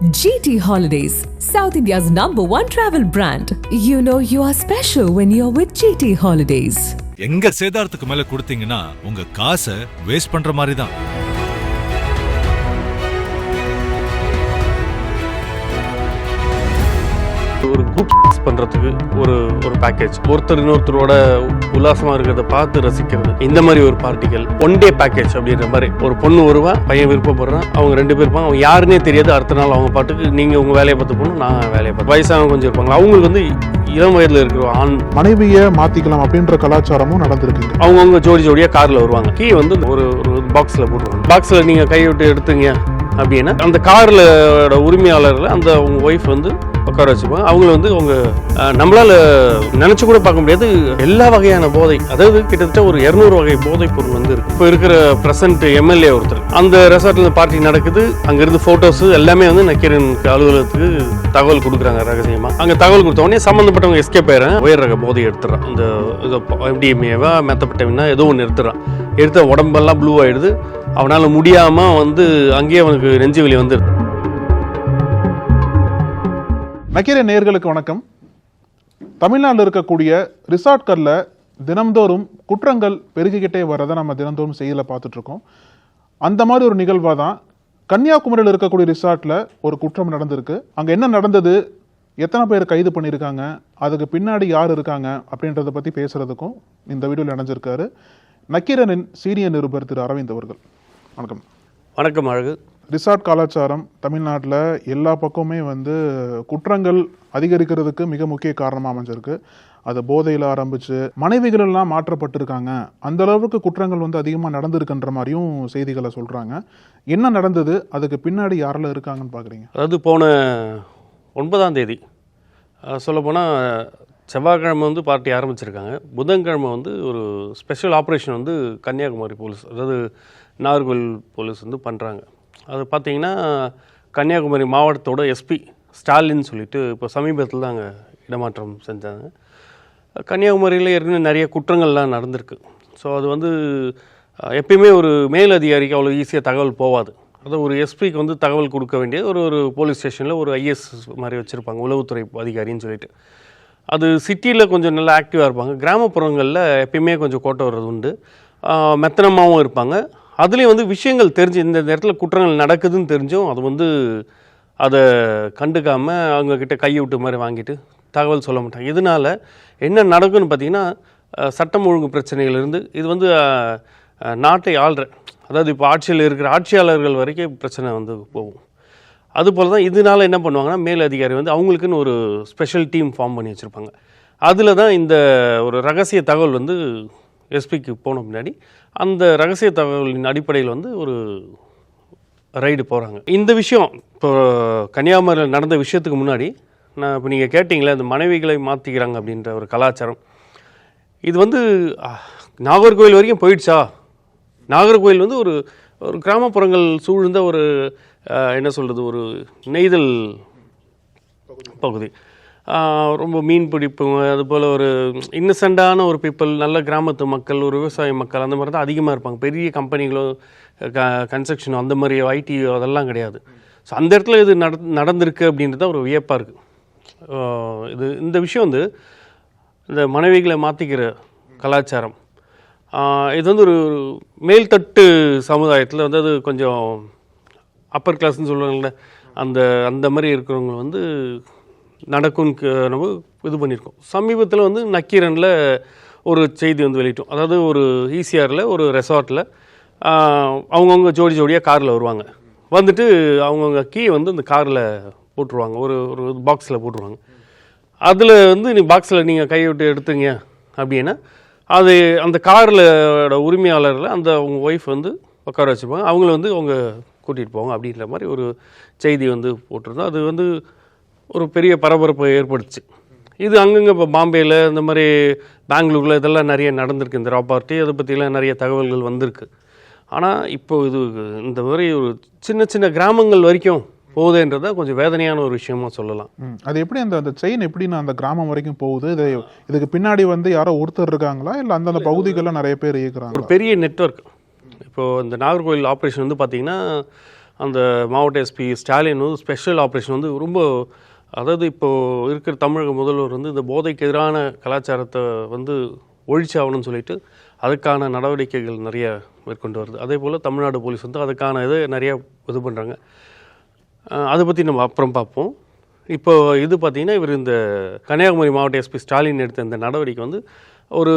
GT Holidays, South India's #1 travel brand. You know you are special when you're with GT Holidays. எங்க சேதாரத்துக்கு மேல கொடுத்தீங்கன்னா உங்க காசை waste பண்ற மாதிரி தான். ஒரு குரூப் பண்றதுக்கு ஒரு பேக்கேஜ், ஒருத்தர் இன்னொருத்தரோட உல்லாசமா இருக்கிறத பார்த்து ரசிக்கிறது, இந்த மாதிரி ஒரு பார்ட்டிகள், ஒன் டே பேக்கேஜ் அப்படின்ற மாதிரி. ஒரு பொண்ணு வருவா, பையன் விருப்பப்படுறான், அவங்க 2 பேர் இருப்பாங்க, அவங்க யாருன்னே தெரியாது. அடுத்த நாள் அவங்க பாட்டுக்கு நீங்க உங்க வேலையை பார்த்து போகணும், நான் வேலையை பார்த்து. வயசானவங்க கொஞ்சம் இருப்பாங்க, அவங்களுக்கு வந்து இளம் வயதுல இருக்கிற ஆண் மனைவியை மாத்திக்கலாம் அப்படின்ற கலாச்சாரமும் நடந்திருக்கு. அவங்கவுங்க ஜோடியா கார்ல வருவாங்க, கீ வந்து ஒரு பாக்ஸ்ல போட்டுருவாங்க. பாக்ஸ்ல நீங்க கை விட்டு எடுத்துங்க அப்படின்னா அந்த கார்ல உரிமையாளர்கள் அந்த உங்க ஒய்ஃப் வந்து உட்கார வச்சுப்பாங்க. அவங்கள வந்து அவங்க நம்மளால நினைச்சு கூட பார்க்க முடியாது எல்லா வகையான போதை, அதாவது கிட்டத்தட்ட ஒரு 200 வகை போதை பொருள் வந்து இருக்கு. இப்போ இருக்கிற பிரசன்ட் எம்எல்ஏ ஒருத்தர் அந்த ரெசார்ட்ல பார்ட்டி நடக்குது, அங்கிருந்து போட்டோஸ் எல்லாமே வந்து நக்கீரன் அலுவலகத்துக்கு தகவல் கொடுக்குறாங்க ரகசியமா. அங்க தகவல் கொடுத்த உடனே சம்பந்தப்பட்டவங்க எஸ்கேப் ஆயிடுறாங்க, உயர் ரக போதை எடுத்துறான். இந்த எம்டிஎம்ஏவா மெத்தப்பட்டவனா ஏதோ ஒன்று எடுத்துறான். எடுத்த உடம்பெல்லாம் ப்ளூ ஆயிடுது, அவனால முடியாம வந்து அங்கேயே அவனுக்கு நெஞ்சு வலி வந்து. நக்கீரன் நேயர்களுக்கு வணக்கம். தமிழ்நாட்டில் இருக்கக்கூடிய ரிசார்ட்களில் தினம்தோறும் குற்றங்கள் பெருகிக்கிட்டே வரதை நம்ம தினந்தோறும் செய்தியில் பார்த்துட்டு இருக்கோம். அந்த மாதிரி ஒரு நிகழ்வாக தான் கன்னியாகுமரியில் இருக்கக்கூடிய ரிசார்ட்டில் ஒரு குற்றம் நடந்திருக்கு. அங்கே என்ன நடந்தது, எத்தனை பேர் கைது பண்ணியிருக்காங்க, அதுக்கு பின்னாடி யார் இருக்காங்க அப்படின்றத பற்றி பேசுறதுக்கும் இந்த வீடியோவில் இணைஞ்சிருக்காரு நக்கீரனின் சீனியர் நிருபர் திரு அரவிந்த் அவர்கள். வணக்கம். வணக்கம். அழகு. ரிசார்ட் கலாச்சாரம் தமிழ்நாட்டில் எல்லா பக்கமுமே வந்து குற்றங்கள் அதிகரிக்கிறதுக்கு மிக முக்கிய காரணமாக அமைஞ்சிருக்கு. அது போதையில் ஆரம்பித்து மனைவிகள் எல்லாம் மாற்றப்பட்டிருக்காங்க, அந்த அளவுக்கு குற்றங்கள் வந்து அதிகமாக நடந்திருக்குன்ற மாதிரியும் செய்திகளை சொல்கிறாங்க. என்ன நடந்தது, அதுக்கு பின்னாடி யாரெல்லாம் இருக்காங்கன்னு பார்க்குறீங்க? அதாவது போன 9ஆம் தேதி சொல்லப்போனால் செவ்வாய்க்கிழமை வந்து பார்ட்டி ஆரம்பிச்சிருக்காங்க. புதன்கிழமை வந்து ஒரு ஸ்பெஷல் ஆப்ரேஷன் வந்து கன்னியாகுமரி போலீஸ், அதாவது நாகர்கோவில் போலீஸ் வந்து பண்ணுறாங்க. அது பார்த்திங்கன்னா கன்னியாகுமரி மாவட்டத்தோட எஸ்பி ஸ்டாலின் சொல்லிட்டு இப்போ சமீபத்தில் தான் அங்கே இடமாற்றம் செஞ்சாங்க. கன்னியாகுமரியில் ஏற்கனவே நிறைய குற்றங்கள்லாம் நடந்திருக்கு. ஸோ அது வந்து எப்பயுமே ஒரு மேல் அதிகாரிக்கு அவ்வளோ ஈஸியாக தகவல் போகாது. அது ஒரு எஸ்பிக்கு வந்து தகவல் கொடுக்க வேண்டிய ஒரு போலீஸ் ஸ்டேஷனில் ஒரு ஐஎஸ் மாதிரி வச்சுருப்பாங்க, உளவுத்துறை அதிகாரின்னு சொல்லிட்டு. அது சிட்டியில் கொஞ்சம் நல்லா ஆக்டிவாக இருப்பாங்க, கிராமப்புறங்களில் எப்பயுமே கொஞ்சம் கோட்டை வர்றது உண்டு, மெத்தனமாகவும் இருப்பாங்க. அதுலேயும் வந்து விஷயங்கள் தெரிஞ்சு இந்த நேரத்தில் குற்றங்கள் நடக்குதுன்னு தெரிஞ்சும் அது வந்து அதை கண்டுக்காமல் அவங்கக்கிட்ட கையை விட்டு மாதிரி வாங்கிட்டு தகவல் சொல்ல மாட்டாங்க. இதனால் என்ன நடக்குன்னு பார்த்திங்கன்னா சட்டம் ஒழுங்கு பிரச்சனைகளிலிருந்து இது வந்து நாட்டை ஆள்ற, அதாவது இப்போ ஆட்சியில் இருக்கிற ஆட்சியாளர்கள் வரைக்கும் பிரச்சனை வந்து போகும். அதுபோல் தான் இதனால் என்ன பண்ணுவாங்கன்னா மேல் அதிகாரி வந்து அவங்களுக்குன்னு ஒரு ஸ்பெஷல் டீம் ஃபார்ம் பண்ணி வச்சுருப்பாங்க. அதில் தான் இந்த ஒரு ரகசிய தகவல் வந்து எஸ்பிக்கு போன முன்னாடி அந்த ரகசிய தகவலின் அடிப்படையில் வந்து ஒரு ரைடு போகிறாங்க. இந்த விஷயம் இப்போ கன்னியாகுமரியில் நடந்த விஷயத்துக்கு முன்னாடி நான் இப்போ நீங்கள் கேட்டிங்களே அந்த மனைவிகளை மாற்றிக்கிறாங்க அப்படின்ற ஒரு கலாச்சாரம், இது வந்து நாகர்கோவில் வரைக்கும் போயிடுச்சா? நாகர்கோவில் வந்து ஒரு கிராமப்புறங்கள் சூழ்ந்த ஒரு என்ன சொல்கிறது, ஒரு நெய்தல் பகுதி, ரொம்ப மீன் பிடிப்பு, அதுபோல் ஒரு இன்னசென்டான ஒரு பீப்புள், நல்ல கிராமத்து மக்கள், ஒரு விவசாய மக்கள், அந்த மாதிரி தான் அதிகமாக இருப்பாங்க. பெரிய கம்பெனிகளோ கன்ஸ்ட்ரக்ஷனோ அந்த மாதிரி ஐடியோ அதெல்லாம் கிடையாது. ஸோ அந்த இடத்துல இது நடந்திருக்கு அப்படின்றத ஒரு வியப்பாக இருக்குது. இந்த விஷயம் வந்து இந்த மனைவிகளை மாற்றிக்கிற கலாச்சாரம், இது வந்து ஒரு மேல்தட்டு சமுதாயத்தில் வந்து அது கொஞ்சம் அப்பர் கிளாஸ்ன்னு சொல்லுவாங்கள்ல, அந்த மாதிரி இருக்கிறவங்க வந்து நடக்கும்னு நம்ம இது பண்ணியிருக்கோம். சமீபத்தில் வந்து நக்கீரனில் ஒரு செய்தி வந்து வெளியிட்டோம். அதாவது ஒரு ஈசிஆரில் ஒரு ரெசார்ட்டில் அவங்கவுங்க ஜோடியாக காரில் வருவாங்க, வந்துட்டு அவங்கவுங்க கீ வந்து அந்த காரில் போட்டுருவாங்க, ஒரு பாக்ஸில் போட்டுருவாங்க. அதில் வந்து நீ பாக்ஸில் நீங்கள் கையை விட்டு எடுத்துங்க அப்படின்னா அது அந்த காரில் உரிமையாளரில் அந்த அவங்க ஒய்ஃப் வந்து உட்கார வச்சுப்பாங்க, அவங்கள வந்து அவங்க கூட்டிகிட்டு போவாங்க அப்படின்ற மாதிரி ஒரு செய்தி வந்து போட்டிருந்தோம். அது வந்து ஒரு பெரிய பரபரப்பை ஏற்படுச்சு. இது அங்கங்கே இப்போ பாம்பேயில் இந்த மாதிரி பெங்களூரில் இதெல்லாம் நிறைய நடந்திருக்கு இந்த ராபார்ட்டி, அதை பற்றிலாம் நிறைய தகவல்கள் வந்திருக்கு. ஆனால் இப்போ இது இந்த மாதிரி ஒரு சின்ன கிராமங்கள் வரைக்கும் போகுதுன்றதான் கொஞ்சம் வேதனையான ஒரு விஷயமா சொல்லலாம். அது எப்படி அந்த செயின் எப்படி அந்த கிராமம் வரைக்கும் போகுது? இதுக்கு பின்னாடி வந்து யாரோ ஒருத்தர் இருக்காங்களா, இல்லை அந்தந்த பகுதிகளில் நிறைய பேர் இயக்குறாங்க? ஒரு பெரிய நெட்வொர்க். இப்போது இந்த நாகர்கோவில் ஆப்ரேஷன் வந்து பார்த்திங்கன்னா அந்த மாவட்ட எஸ்பி ஸ்டாலின் வந்து ஸ்பெஷல் ஆப்ரேஷன் வந்து ரொம்ப, அதாவது இப்போது இருக்கிற தமிழக முதல்வர் வந்து இந்த போதைக்கு எதிரான கலாச்சாரத்தை வந்து ஒழிச்சாகணும்னு சொல்லிட்டு அதுக்கான நடவடிக்கைகள் நிறைய மேற்கொண்டு வருது. அதே போல் தமிழ்நாடு போலீஸ் வந்து அதுக்கான இது நிறையா இது பண்ணுறாங்க. அதை பற்றி நம்ம அப்புறம் பார்ப்போம். இப்போ இது பார்த்திங்கன்னா இவர் இந்த கன்னியாகுமரி மாவட்ட எஸ்பி ஸ்டாலின் எடுத்த இந்த நடவடிக்கை வந்து ஒரு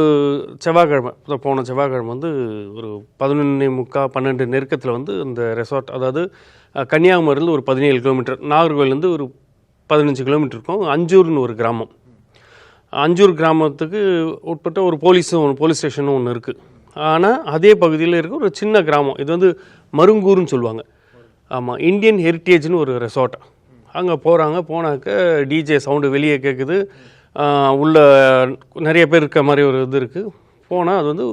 செவ்வாய்க்கிழமை, போன செவ்வாய்க்கிழமை வந்து ஒரு 11:45 நெருக்கத்தில் வந்து இந்த ரெசார்ட், அதாவது கன்னியாகுமரியிலேருந்து ஒரு 17 கிலோமீட்டர், நாகர்கோவிலேருந்து ஒரு 15 கிலோமீட்டர் இருக்கும், அஞ்சூர்னு ஒரு கிராமம். அஞ்சூர் கிராமத்துக்கு உட்பட்ட ஒரு போலீஸ் ஸ்டேஷனும் ஒன்று இருக்குது. ஆனால் அதே பகுதியில் இருக்க ஒரு சின்ன கிராமம், இது வந்து மருங்கூர்னு சொல்லுவாங்க. ஆமாம், இந்தியன் ஹெரிட்டேஜ்னு ஒரு ரெசார்ட். அங்கே போனாக்க டிஜே சவுண்டு வெளியே கேட்குது, உள்ள நிறைய பேர் இருக்க மாதிரி ஒரு இது இருக்குது. போனால் அது வந்து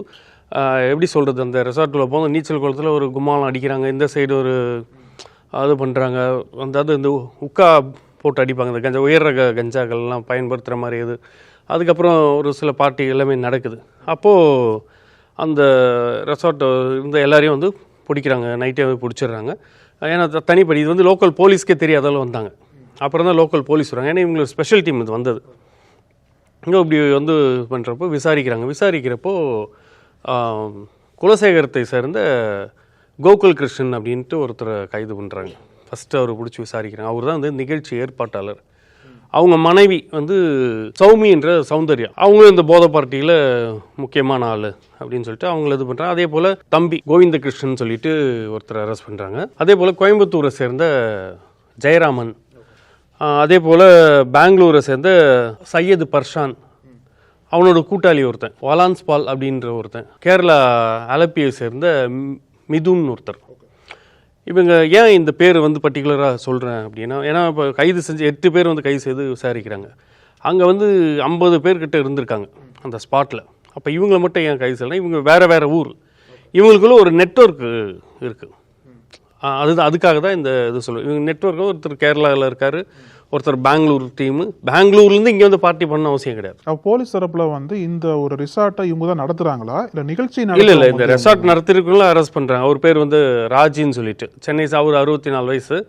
எப்படி சொல்கிறது, அந்த ரெசார்ட்டில் போனால் நீச்சல் குளத்தில் ஒரு கும்மாலம் அடிக்கிறாங்க, இந்த சைடு ஒரு அது பண்ணுறாங்க, அதாவது இந்த உக்கா போட்டு அடிப்பாங்க, இந்த கஞ்சா உயர் ரக கஞ்சாக்கள்லாம் பயன்படுத்துகிற மாதிரி இது. அதுக்கப்புறம் ஒரு சில பார்ட்டி எல்லாமே நடக்குது. அப்போது அந்த ரெசார்ட் இருந்த எல்லாரையும் வந்து பிடிக்கிறாங்க, நைட்டே வந்து பிடிச்சிடுறாங்க. ஏன்னா தனிப்படி இது வந்து லோக்கல் போலீஸ்க்கே தெரியாதாலும் வந்தாங்க. அப்புறம் தான் லோக்கல் போலீஸ் வராங்க, ஏன்னா இவங்களுக்கு ஸ்பெஷல் டீம் இது வந்தது. இங்கே இப்படி வந்து பண்ணுறப்போ விசாரிக்கிறப்போ குலசேகரத்தை சேர்ந்த கோகுல் கிருஷ்ணன் அப்படின்ட்டு ஒருத்தரை கைது பண்ணுறாங்க. ஃபஸ்ட்டு அவர் பிடிச்சி விசாரிக்கிறாங்க. அவர் தான் வந்து நிகழ்ச்சி ஏற்பாட்டாளர். அவங்க மனைவி வந்து சௌமின்ற சௌந்தர்யா, அவங்களும் இந்த போதை பார்ட்டியில் முக்கியமான ஆள் அப்படின்னு சொல்லிட்டு அவங்கள இது பண்ணுறாங்க. அதே போல் தம்பி கோவிந்த கிருஷ்ணன் சொல்லிட்டு ஒருத்தர் அரெஸ்ட் பண்ணுறாங்க. அதே போல் கோயம்புத்தூரை சேர்ந்த ஜெயராமன், அதே போல் பெங்களூரை சேர்ந்த சையது பர்ஷான், அவனோட கூட்டாளி ஒருத்தன் வாலான்ஸ் பால் அப்படின்ற ஒருத்தன், கேரளா அலப்பியை சேர்ந்த மிதுன் ஒருத்தர். இவங்க ஏன் இந்த பேர் வந்து பர்டிகுலராக சொல்கிறேன் அப்படின்னா, ஏன்னா இப்போ கைது செஞ்சு 8 பேர் வந்து கைது செய்து விசாரிக்கிறாங்க. அங்கே வந்து 50 பேர்கிட்ட இருந்திருக்காங்க அந்த ஸ்பாட்டில். அப்போ இவங்களை மட்டும் ஏன் கைது செய்யலாம், இவங்க வேறு ஊர், இவங்களுக்குள்ள ஒரு நெட்வொர்க் இருக்குது. அதுக்காக தான் இந்த இது சொல்லுவேன். இவங்க நெட்வொர்க்கு ஒருத்தர் கேரளாவில் இருக்கார், ஒருத்தர் பெங்களூர் டீமு, பெங்களூர்லேருந்து இங்கே வந்து பார்ட்டி பண்ண அவசியம் கிடையாது. போலீஸ் தரப்பில் வந்து இந்த ஒரு ரிசார்ட்டை இவங்க தான் நடத்துகிறாங்களா இல்லை நிகழ்ச்சி? இல்லை, இந்த ரெசார்ட் நடத்திருக்கவங்கள அரெஸ்ட் பண்ணுறாங்க. அவர் பேர் வந்து ராஜின்னு சொல்லிட்டு, சென்னை, அவர் 64 வயசு,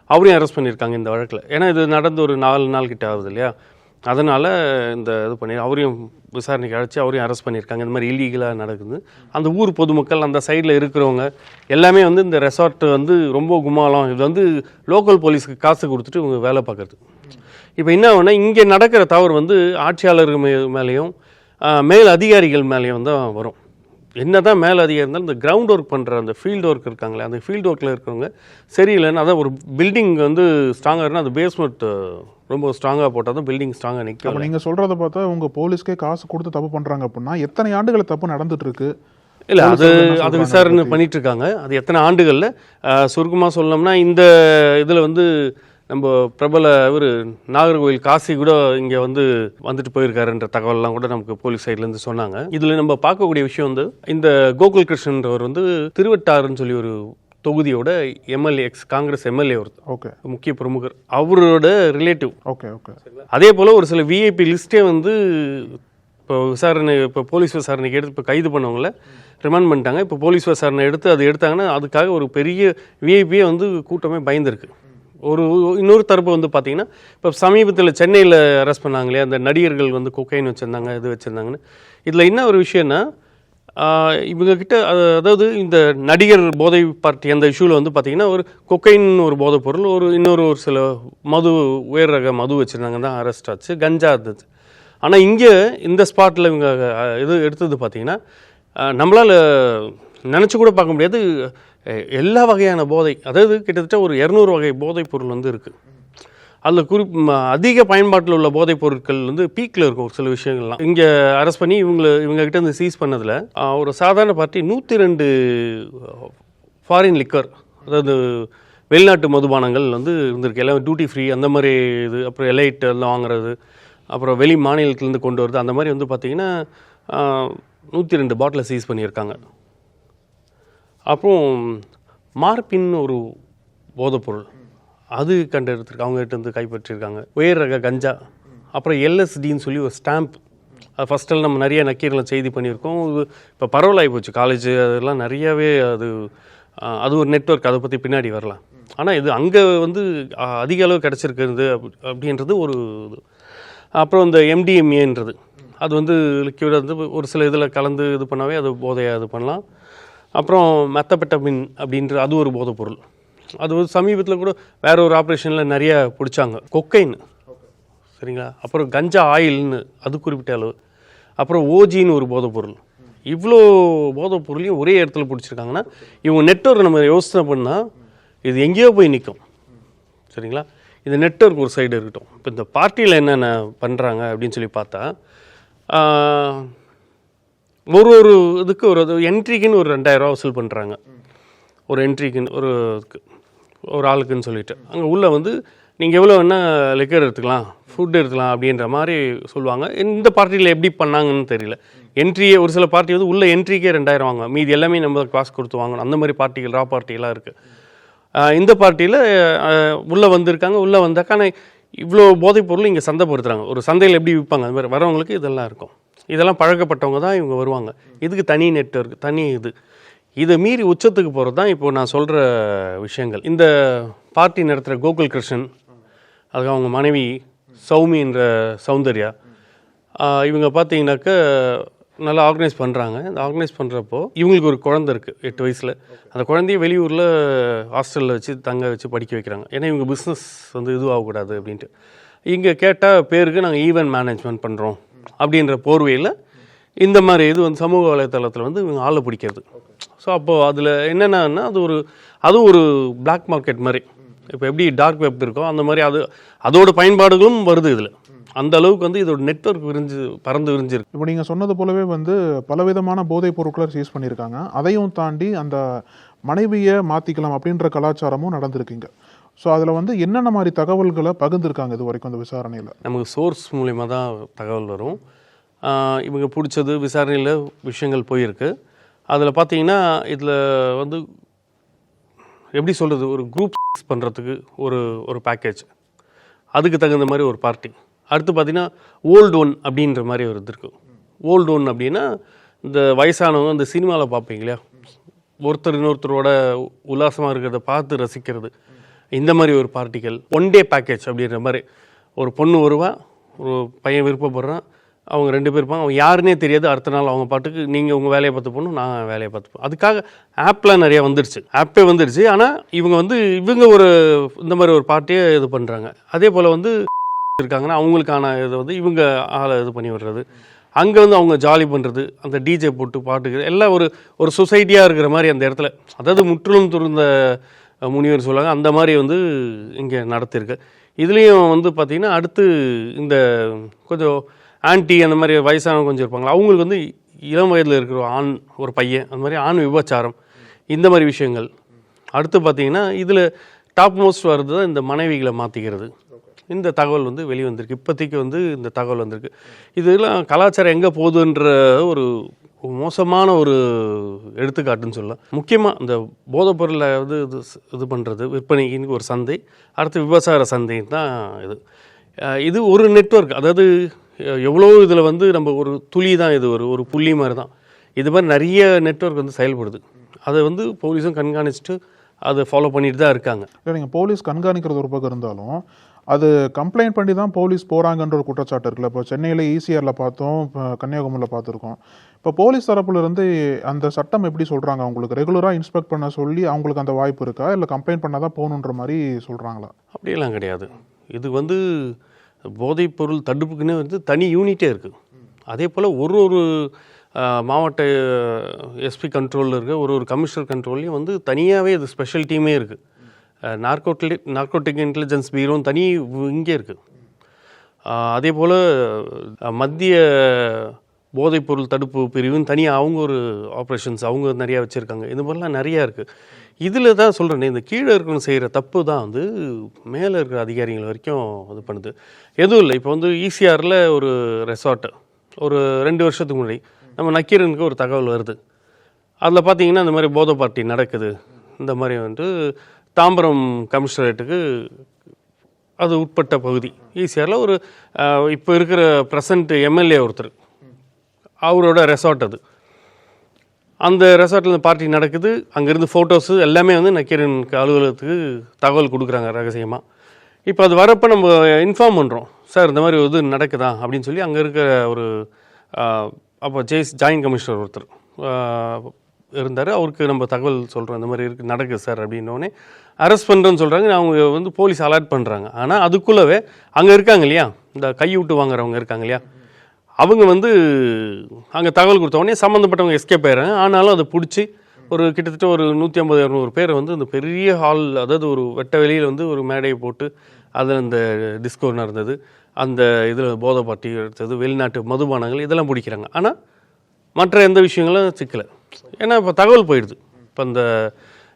அவரையும் அரெஸ்ட் பண்ணியிருக்காங்க இந்த வழக்கில். ஏன்னா இது நடந்து ஒரு 4 நாள் கிட்ட ஆகுது இல்லையா, அதனால் இந்த இது பண்ணி அவரையும் விசாரணைக்கு அழைச்சி அவரையும் அரெஸ்ட் பண்ணியிருக்காங்க. இந்த மாதிரி இல்லீகலாக நடக்குது. அந்த ஊர் பொதுமக்கள், அந்த சைடில் இருக்கிறவங்க எல்லாமே வந்து இந்த ரெசார்ட்டு வந்து ரொம்ப கும்மாலம், இது வந்து லோக்கல் போலீஸ்க்கு காசு கொடுத்துட்டு இவங்க வேலை பார்க்குறது. இப்போ என்ன ஆகுனா, இங்கே நடக்கிற தவறு வந்து ஆட்சியாளர்கள் மேலேயும் மேல் அதிகாரிகள் மேலேயும் தான் வரும். என்ன தான் மேல் அதிகாரி இருந்தாலும் இந்த கிரவுண்ட் ஒர்க் பண்ணுற அந்த ஃபீல்டு ஒர்க் இருக்காங்களே, அந்த ஃபீல்டு ஒர்க்கில் இருக்கிறவங்க சரியில்லைன்னு, அதான் ஒரு பில்டிங் வந்து ஸ்ட்ராங்காக இருக்குன்னா அது பேஸ்மெண்ட் ரொம்ப ஸ்ட்ராங்காக போட்டால் தான் பில்டிங் ஸ்ட்ராங்காக நிற்கும். அப்போ நீங்கள் சொல்கிறத பார்த்தா உங்கள் போலீஸ்க்கே காசு கொடுத்து தப்பு பண்ணுறாங்க அப்படின்னா எத்தனை ஆண்டுகள் தப்பு நடந்துட்டு இருக்கு? இல்லை, அது விசாரணை பண்ணிட்டு இருக்காங்க. அது எத்தனை ஆண்டுகளில் சுருக்கமாக சொல்லணும்னா, இந்த இதில் வந்து நம்ம பிரபல இவர் நாகர்கோவில் காசி கூட இங்கே வந்துட்டு போயிருக்காருன்ற தகவல்லாம் கூட நமக்கு போலீஸ் சைட்லேருந்து சொன்னாங்க. இதில் நம்ம பார்க்கக்கூடிய விஷயம் வந்து, இந்த கோகுல் கிருஷ்ணன்றவர் வந்து திருவட்டாறுன்னு சொல்லி ஒரு தொகுதியோட எம்எல்ஏ, காங்கிரஸ் எம்எல்ஏ ஒருத்தர், முக்கிய பிரமுகர், அவரோட ரிலேட்டிவ். அதே போல் ஒரு சில விஐபி லிஸ்ட்டே வந்து இப்போ போலீஸ் விசாரணைக்கு எடுத்து இப்போ கைது பண்ணவங்கள ரிமாண்ட் பண்ணிட்டாங்க. இப்போ போலீஸ் விசாரணை எடுத்தாங்கன்னா அதுக்காக ஒரு பெரிய விஐபியே வந்து கூட்டமே பயந்துருக்கு. இன்னொரு தரப்பு வந்து பார்த்தீங்கன்னா, இப்போ சமீபத்தில் சென்னையில் அரெஸ்ட் பண்ணாங்களே அந்த நடிகர்கள் வந்து கொக்கைன் வச்சுருந்தாங்க, இது வச்சுருந்தாங்கன்னு. இதில் என்ன ஒரு விஷயம்னா, இவங்கக்கிட்ட அதாவது இந்த நடிகர் போதை பார்ட்டி அந்த இஷ்யூவில் வந்து பார்த்திங்கன்னா ஒரு கொக்கைன் ஒரு போதைப் பொருள், இன்னொரு சில உயர் ரக மது வச்சுருந்தாங்க தான் அரெஸ்ட் ஆச்சு, கஞ்சா இருந்துச்சு. ஆனால் இங்கே இந்த ஸ்பாட்டில் இவங்க இது எடுத்தது பார்த்திங்கன்னா நம்மளால் நினச்சி கூட பார்க்க முடியாது. எல்லா வகையான போதை, அதாவது கிட்டத்தட்ட ஒரு 200 வகை போதைப் பொருள் வந்து இருக்குது. அதில் அதிக பயன்பாட்டில் உள்ள போதைப் பொருட்கள் வந்து பீக்கில் இருக்கும். சில விஷயங்கள்லாம் இங்கே அரெஸ்ட் பண்ணி இவங்ககிட்ட வந்து சீஸ் பண்ணதில் ஒரு சாதாரண பார்ட்டி 102 ஃபாரின் லிக்கர், அதாவது வெளிநாட்டு மதுபானங்கள் வந்து இருந்திருக்கு. எல்லாம் டியூட்டி ஃப்ரீ அந்த மாதிரி இது, அப்புறம் எலைட் எல்லாம் வாங்குறது, அப்புறம் வெளி மாநிலத்திலேருந்து கொண்டு வருது, அந்த மாதிரி வந்து பார்த்திங்கன்னா 102 பாட்டில் சீஸ் பண்ணியிருக்காங்க. அப்புறம் மார்பின் ஒரு போதைப்பொருள் அது கண்டெடுத்துருக்கு, அவங்ககிட்ட இருந்து கைப்பற்றியிருக்காங்க. உயர் ரக கஞ்சா, அப்புறம் எல்எஸ்டின்னு சொல்லி ஒரு ஸ்டாம்ப், அது ஃபஸ்ட்டில் நம்ம நிறைய நக்கீரில் செய்தி பண்ணியிருக்கோம். இப்போ பரவலாகி போச்சு, காலேஜ் அதெல்லாம் நிறையாவே அது அது ஒரு நெட்வொர்க், அதை பற்றி பின்னாடி வரலாம். ஆனால் இது அங்கே வந்து அதிக அளவு கிடச்சிருக்கிறது அப்படின்றது ஒரு இது. அப்புறம் இந்த MDMAன்றது அது வந்து லிக்யூட் வந்து ஒரு சில இதில் கலந்து இது பண்ணாவே அது போதையாக இது பண்ணலாம். அப்புறம் மெத்தபெட்டமின் அப்படின்ற அது ஒரு போதைப் பொருள். அது ஒரு சமீபத்தில் கூட வேற ஒரு ஆப்ரேஷனில் நிறைய பிடிச்சாங்க. கொக்கைன், சரிங்களா. அப்புறம் கஞ்சா ஆயில்னு அது குறிப்பிட்ட அளவு. அப்புறம் ஓஜின்னு ஒரு போதைப் பொருள். இவ்வளோ போதைப் பொருளையும் ஒரே இடத்துல பிடிச்சிருக்காங்கன்னா இவங்க நெட்வொர்க் நம்ம யோசனை பண்ணால் இது எங்கேயோ போய் நிற்கும், சரிங்களா. இந்த நெட்வொர்க் ஒரு சைடு இருக்கட்டும். இப்போ இந்த பார்ட்டியில் என்னென்ன பண்ணுறாங்க அப்படின்னு சொல்லி பார்த்தா ஒரு இதுக்கு ஒரு என்ட்ரிக்குன்னு ஒரு 2000 ரூபா வசூல் பண்ணுறாங்க. ஒரு என்ட்ரிக்குன்னு ஒரு ஆளுக்குன்னு சொல்லிட்டு அங்கே உள்ளே வந்து நீங்கள் எவ்வளோ வேணால் லிக்கர் எடுத்துக்கலாம், ஃபுட் எடுத்துக்கலாம் அப்படின்ற மாதிரி சொல்லுவாங்க. இந்த பார்ட்டியில் எப்படி பண்ணாங்கன்னு தெரியல. என்ட்ரியே ஒரு சில பார்ட்டி வந்து உள்ள என்ட்ரிக்கே 2000 வாங்க, மீதி எல்லாமே நம்ம காசு கொடுத்து வாங்கணும். அந்த மாதிரி பார்ட்டிகள் ரா பார்ட்டியெல்லாம் இருக்குது. இந்த பார்ட்டியில் உள்ளே வந்திருக்காங்க. உள்ளே வந்தாக்கா இவ்வளோ போதைப் பொருள் இங்கே சந்தைப்படுத்துகிறாங்க. ஒரு சந்தையில் எப்படி விற்பாங்க அது மாதிரி வரவங்களுக்கு இதெல்லாம் இருக்கும். இதெல்லாம் பழக்கப்பட்டவங்க தான் இவங்க வருவாங்க. இதுக்கு தனி நெட்வொர்க், தனி இதை மீறி உச்சத்துக்கு போகிறது தான் இப்போ நான் சொல்கிற விஷயங்கள். இந்த பார்ட்டி நடத்துகிற கோகுல் கிருஷ்ணன், அதுக்கு அவங்க மனைவி சௌமின்ற சௌந்தர்யா, இவங்க பார்த்தீங்கன்னாக்க நல்லா ஆர்கனைஸ் பண்ணுறாங்க. இந்த ஆர்கனைஸ் பண்ணுறப்போ இவங்களுக்கு ஒரு குழந்தை இருக்குது 8 வயசில். அந்த குழந்தைய வெளியூரில் ஹாஸ்டலில் வச்சு தங்க வச்சு படிக்க வைக்கிறாங்க. ஏன்னா இவங்க பிஸ்னஸ் வந்து இதுவாகக்கூடாது அப்படின்ட்டு. இங்கே கேட்டால் பேருக்கு நாங்கள் ஈவென்ட் மேனேஜ்மெண்ட் பண்ணுறோம் அப்படின்ற போர்வையில் இந்த மாதிரி இது வந்து சமூக வலைத்தளத்தில் வந்து இவங்க ஆளை பிடிக்கிறது. ஸோ அப்போது அதில் என்னென்னா அது ஒரு பிளாக் மார்க்கெட் மாதிரி. இப்போ எப்படி டார்க் வெப் இருக்கோ அந்த மாதிரி அதோட பயன்பாடுகளும் வருது இதில். அந்த அளவுக்கு வந்து இதோட நெட்வொர்க் பறந்து விரிஞ்சிருக்கு. இப்போ நீங்கள் சொன்னது போலவே வந்து பலவிதமான போதைப் பொருட்களை சீஸ் பண்ணியிருக்காங்க. அதையும் தாண்டி அந்த மனைவியை மாற்றிக்கலாம் அப்படின்ற கலாச்சாரமும் நடந்திருக்குங்க. ஸோ அதில் வந்து என்னென்ன மாதிரி தகவல்களை பகிர்ந்துருக்காங்க இது வரைக்கும் அந்த விசாரணையில்? நமக்கு சோர்ஸ் மூலிமா தான் தகவல் வரும். இவங்க பிடிச்சது விசாரணையில் விஷயங்கள் போயிருக்கு. அதில் பார்த்தீங்கன்னா இதில் வந்து எப்படி சொல்கிறது, ஒரு குரூப் பண்ணுறதுக்கு ஒரு பேக்கேஜ், அதுக்கு தகுந்த மாதிரி ஒரு பார்ட்டி. அடுத்து பார்த்தீங்கன்னா ஓல்டு ஒன் அப்படின்ற மாதிரி ஒரு இது இருக்குது. ஓல்டு ஒன் அப்படின்னா இந்த வயசானவங்க இந்த சினிமாவில் பார்ப்பீங்க இல்லையா, ஒருத்தர் இன்னொருத்தரோட உல்லாசமாக இருக்கிறத பார்த்து ரசிக்கிறது, இந்த மாதிரி ஒரு பார்ட்டிகள். 1 டே பேக்கேஜ் அப்படின்ற மாதிரி. ஒரு பொண்ணு வருவா, ஒரு பையன் விருப்பப்படுறான், அவங்க 2 பேர் இருப்பாங்க, அவங்க யாருன்னே தெரியாது. அடுத்த நாள் அவங்க பாட்டுக்கு நீங்கள் உங்கள் வேலையை பார்த்து போகணும், நான் வேலையை பார்த்து போகணும். அதுக்காக ஆப்லாம் நிறையா வந்துருச்சு, ஆப்பே வந்துருச்சு. ஆனால் இவங்க ஒரு இந்த மாதிரி ஒரு பார்ட்டியை இது பண்ணுறாங்க. அதே போல் வந்து இருக்காங்கன்னா அவங்களுக்கான இதை வந்து இவங்க ஆளை இது பண்ணி விடுறது. அங்கே வந்து அவங்க ஜாலி பண்ணுறது, அந்த டிஜே போட்டு பாட்டுக்கு எல்லாம் ஒரு சொசைட்டியாக இருக்கிற மாதிரி அந்த இடத்துல. அதாவது முற்றிலும் துறந்த முனிவர் சொல்லுவாங்க, அந்த மாதிரி வந்து இங்கே நடத்திருக்கு. இதுலேயும் வந்து பார்த்திங்கன்னா அடுத்து இந்த கொஞ்சம் ஆன்டி அந்த மாதிரி வயசானவங்க கொஞ்சம் இருப்பாங்களா, அவங்களுக்கு வந்து இளம் வயதில் இருக்கிற ஆண் ஒரு பையன், அந்த மாதிரி ஆண் விபச்சாரம், இந்த மாதிரி விஷயங்கள். அடுத்து பார்த்திங்கன்னா இதில் டாப் மோஸ்ட் வர்றது தான் இந்த மனைவிகளை மாற்றிக்கிறது. இந்த தகவல் வந்து வெளிவந்திருக்கு. இப்போதைக்கு வந்து இந்த தகவல் வந்திருக்கு. இதெல்லாம் கலாச்சாரம் எங்கே போகுதுன்ற ஒரு மோசமான ஒரு எடுத்துக்காட்டுன்னு சொல்லலாம். முக்கியமாக இந்த போதைப் பொருளை வந்து இது பண்ணுறது, விற்பனைக்கு ஒரு சந்தை, அடுத்து விபச்சார சந்தை தான் இது ஒரு நெட்வொர்க். அதாவது எவ்வளோ இதில் வந்து நம்ம ஒரு துளி தான், இது ஒரு புள்ளி மாதிரி தான். இது மாதிரி நிறைய நெட்வொர்க் வந்து செயல்படுது. அதை வந்து போலீஸும் கண்காணிச்சுட்டு அதை ஃபாலோ பண்ணிட்டு தான் இருக்காங்க. நீங்கள் போலீஸ் கண்காணிக்கிறது ஒரு பக்கம் இருந்தாலும் அது கம்ப்ளைண்ட் பண்ணி தான் போலீஸ் போகிறாங்கன்ற ஒரு குற்றச்சாட்டு இருக்குல்ல. இப்போ சென்னையில் ECRல பார்த்தோம், இப்போ கன்னியாகுமரியில் பார்த்துருக்கோம். இப்போ போலீஸ் தரப்புலேருந்து அந்த சட்டம் எப்படி சொல்கிறாங்க? அவங்களுக்கு ரெகுலராக இன்ஸ்பெக்ட் பண்ண சொல்லி அவங்களுக்கு அந்த வாய்ப்பு இருக்கா, இல்லை கம்ப்ளைண்ட் பண்ணால் தான் போகணுன்ற மாதிரி சொல்கிறாங்களா? அப்படியெல்லாம் கிடையாது. இது வந்து போதைப் பொருள் தடுப்புக்குன்னு வந்து தனி யூனிட்டே இருக்குது. அதே போல் ஒரு மாவட்ட எஸ்பி கண்ட்ரோலில் இருக்க ஒரு கமிஷனர் கண்ட்ரோல்லையும் வந்து தனியாகவே இது ஸ்பெஷல் டீமே இருக்குது. நார்கோட்டிக் இன்டெலிஜென்ஸ் பீரோன்னு தனி இங்கே இருக்குது. அதே போல் மத்திய போதைப்பொருள் தடுப்பு பிரிவுன்னு தனியாக அவங்க ஒரு ஆப்ரேஷன்ஸ் அவங்க நிறையா வச்சுருக்காங்க. இது மாதிரிலாம் நிறையா இருக்குது. இதில் தான் சொல்கிறேன், இந்த கீழே இருக்கணும் செய்கிற தப்பு தான் வந்து மேலே இருக்கிற அதிகாரிகள் வரைக்கும் இது பண்ணுது. எதுவும் இல்லை. இப்போ வந்து ECRல ஒரு ரெசார்ட்டு ஒரு 2 வருஷத்துக்கு முன்னாடி நம்ம நக்கீரனுக்கு ஒரு தகவல் வருது. அதில் பார்த்தீங்கன்னா இந்த மாதிரி போதை பார்ட்டி நடக்குது. இந்த மாதிரி வந்து தாம்பரம் கமிஷனரேட்டுக்கு அது உட்பட்ட பகுதி ECRல ஒரு இப்போ இருக்கிற ப்ரெசண்ட் MLA ஒருத்தர், அவரோட ரெசார்ட் அது. அந்த ரெசார்ட்டில் பார்ட்டி நடக்குது. அங்கேருந்து ஃபோட்டோஸு எல்லாமே வந்து நக்கீரன் அலுவலகத்துக்கு தகவல் கொடுக்குறாங்க ரகசியமாக. இப்போ அது வரப்போ நம்ம இன்ஃபார்ம் பண்ணுறோம், சார் இந்த மாதிரி இது நடக்குதா அப்படின்னு சொல்லி. அங்கே இருக்கிற ஒரு அப்போ ஜாயின்ட் கமிஷனர் ஒருத்தர் இருந்தார், அவருக்கு நம்ம தகவல் சொல்கிறோம், இந்த மாதிரி இருக்குது நடக்குது சார் அப்படின்னோடனே அரெஸ்ட் பண்ணுறேன்னு சொல்கிறாங்க. அவங்க வந்து போலீஸ் அலர்ட் பண்ணுறாங்க. ஆனால் அதுக்குள்ளவே அங்கே இருக்காங்க இல்லையா, இந்த கையூட்டு வாங்குறவங்க இருக்காங்க இல்லையா, அவங்க வந்து அங்கே தகவல் கொடுத்தவொடனே சம்மந்தப்பட்டவங்க எஸ்கேப் ஆயிடுறாங்க. ஆனாலும் அதை பிடிச்சி ஒரு கிட்டத்தட்ட ஒரு 150-200 பேர் வந்து இந்த பெரிய ஹால், அதாவது ஒரு வெட்ட வெளியில் வந்து ஒரு மேடையை போட்டு அதில் இந்த டிஸ்கோ நடந்தது, அந்த இதில் போதை பாட்டி எடுத்தது, வெளிநாட்டு மதுபானங்கள் இதெல்லாம் பிடிக்கிறாங்க. ஆனால் மற்ற எந்த விஷயங்களும் சிக்கலை. ஏன்னா இப்போ தகவல் போயிடுது. இப்போ இந்த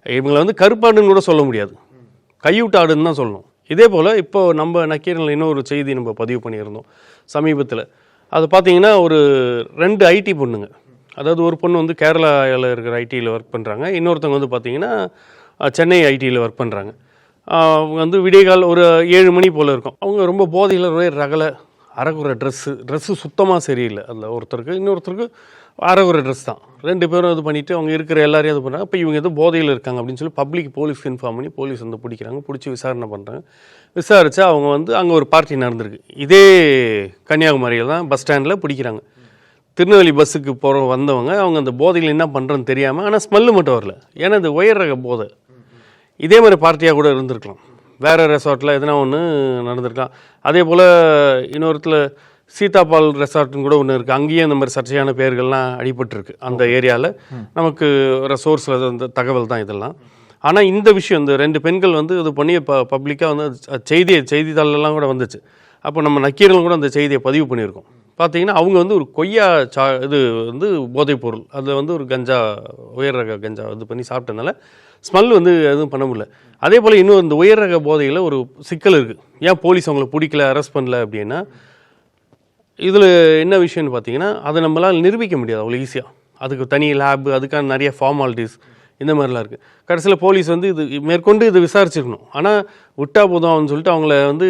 இவங்களை வந்து கருப்பாடுன்னு கூட சொல்ல முடியாது, கையூட்டு ஆடுன்னு தான் சொல்லணும். இதே போல் இப்போ நம்ம நக்கீரனில் இன்னொரு செய்தி நம்ம பதிவு பண்ணியிருந்தோம் சமீபத்தில். அது பார்த்தீங்கன்னா ஒரு 2 ஐடி பொண்ணுங்க, அதாவது ஒரு பொண்ணு வந்து கேரளாவில் இருக்கிற ஐடியில் ஒர்க் பண்ணுறாங்க, இன்னொருத்தவங்க வந்து பார்த்திங்கன்னா சென்னை ஐடியில் ஒர்க் பண்ணுறாங்க. அவங்க வந்து விடியகால் ஒரு 7 மணி போல் இருக்கும். அவங்க ரொம்ப போதையில் ஒரே ரகலை அரைக்குறை ட்ரெஸ்ஸு சுத்தமாக சரியில்லை. அதில் ஒருத்தருக்கு இன்னொருத்தருக்கு அரைக்குறை ட்ரெஸ் தான். 2 பேரும் இது பண்ணிவிட்டு அவங்க இருக்கிற எல்லாரையும் இது பண்ணுறாங்க. இப்போ இவங்க எதுவும் போதையில் இருக்காங்க அப்படின்னு சொல்லி பப்ளிக் போலீஸ்க்கு இன்ஃபார்ம் பண்ணி போலீஸ் வந்து பிடிக்கிறாங்க. பிடிச்சி விசாரணை பண்ணுறாங்க. விசாரித்தா அவங்க வந்து அங்கே ஒரு பார்ட்டி நடந்திருக்கு, இதே கன்னியாகுமரியில் தான் பஸ் ஸ்டாண்டில் பிடிக்கிறாங்க. திருநெல்வேலி பஸ்ஸுக்கு வந்தவங்க அவங்க அந்த போதையில் என்ன பண்ணுறதுன்னு தெரியாமல், ஆனால் ஸ்மெல்லு மட்டும் வரல, ஏன்னா இது உயர் ரக போதை. இதே மாதிரி பார்ட்டியாக கூட இருந்திருக்கலாம், வேறு ரெசார்ட்டில் எதனா ஒன்று நடந்திருக்கலாம். அதே போல் இன்னொருத்தில் சீதாபால் ரெசார்ட்னு கூட ஒன்று இருக்குது, அங்கேயும் இந்த மாதிரி சர்ச்சையான பேர்கள்லாம் அடிபட்டிருக்கு அந்த ஏரியாவில். நமக்கு ஒரு சோர்ஸில் அந்த தகவல் தான் இதெல்லாம். ஆனால் இந்த விஷயம் இந்த 2 பெண்கள் வந்து இது பண்ணி பப்ளிக்காக வந்து செய்தித்தாளெல்லாம் கூட வந்துச்சு. அப்போ நம்ம நக்கீரன் கூட அந்த செய்தியை பதிவு பண்ணியிருக்கோம். பார்த்தீங்கன்னா அவங்க வந்து ஒரு கொய்யா இது வந்து போதைப் பொருள், அதில் வந்து ஒரு கஞ்சா, உயர் ரக கஞ்சா இது பண்ணி சாப்பிட்டதுனால ஸ்மெல் வந்து எதுவும் பண்ண முடியல. அதே போல் இன்னும் இந்த உயர் ரக போதையில் ஒரு சிக்கல் இருக்குது. ஏன் போலீஸ் அவங்கள பிடிக்கல, அரெஸ்ட் பண்ணல அப்படின்னா, இதில் என்ன விஷயம்னு பார்த்தீங்கன்னா, அதை நம்மளால் நிரூபிக்க முடியாது அவ்வளோ ஈஸியாக. அதுக்கு தனி லேபு, அதுக்கான நிறைய ஃபார்மாலிட்டிஸ் இந்த மாதிரிலாம் இருக்குது. கடைசியில் போலீஸ் வந்து இது மேற்கொண்டு இது விசாரிச்சுக்கணும். ஆனால் விட்டா போதும்னு சொல்லிட்டு அவங்கள வந்து